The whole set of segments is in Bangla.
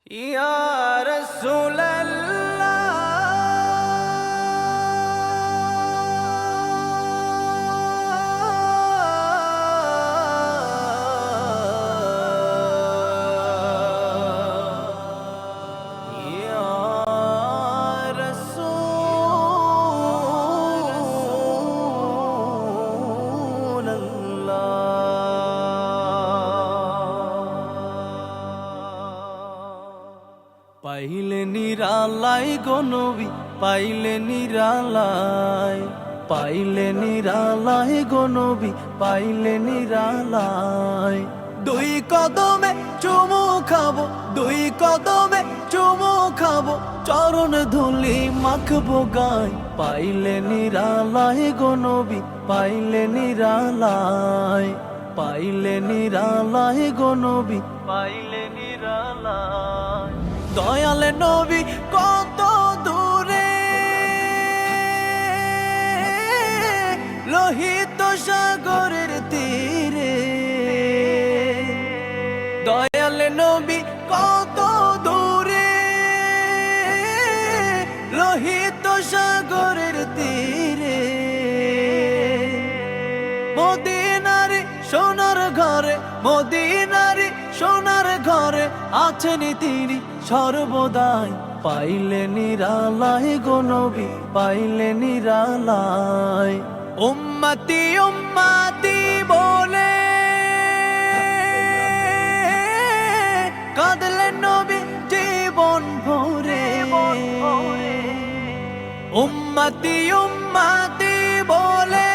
ইয়া রাসূলুল্লাহ ইয়া রাসূলুল্লাহ পাইলে নিরালাই গো নবী পাইলে নিরালাই পাইলে নিরালাই গো নবী পাইলে নিরালাই দুই কদমে চুমু খাবো দুই কদমে চুমু খাবো চরণ ধুলি মাখবো গায় পাইলে নিরালাই গো নবী পাইলে নিরালাই পাইলে নিরালাই গো নবী পাইলে নিরালাই দয়াল নবী কত দূরে লোহিত সাগরের তীরে দয়াল নবী কত দূরে লোহিত সাগরের তীরে মদিনার সোনার ঘরে মদিনার সোনার ঘরে আছেন তিনি সর্বদাই পাইলে নিরালাই গো নবী পাইলে নিরালাই উম্মতি উম্মতি বলে কাঁদলেন নবী জীবন ভরে উম্মতি উম্মতি বলে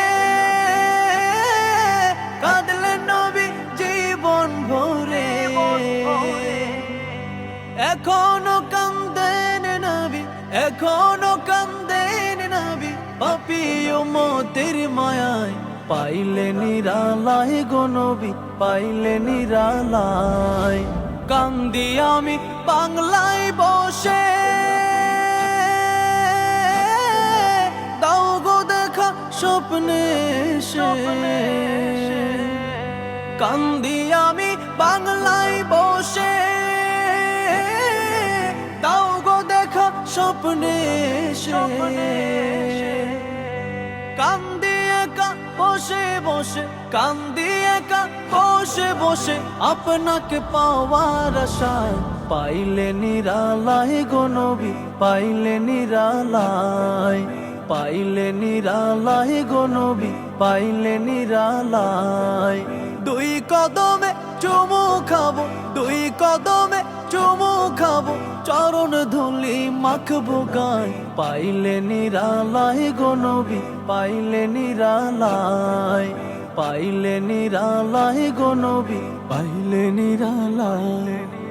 কাঁদলেন নবী জীবন ভরে এখনো কান্দেন নবী এখনো কান্দেন নবী পাপী উম্মতের মায়ায় পাইলে নিরালাই গো নবী পাইলে নিরালাই কান্দি আমি বাংলায় বসে দাও গো দেখা স্বপ্নে এসে কান্দি আমি বাংলায় বসে দাও গো দেখা স্বপ্নে এসে কান্দি একা বসে বসে কান্দি একা বসে বসে আপনাকে পাওয়ার আশায় পাইলে নিরালাই গো নবী পাইলে নিরালাই পাইলে নিরালাই গো নবী পাইলে নিরালাই দুই কদমে চুমু খাবো দুই কদমে চুমু খাবো চরণ ধুলি মাখবো গায় পাইলে নিরালাই গো নবী পাইলে নিরালাই পাইলে নিরালাই গো নবী পাইলে নিরালাই।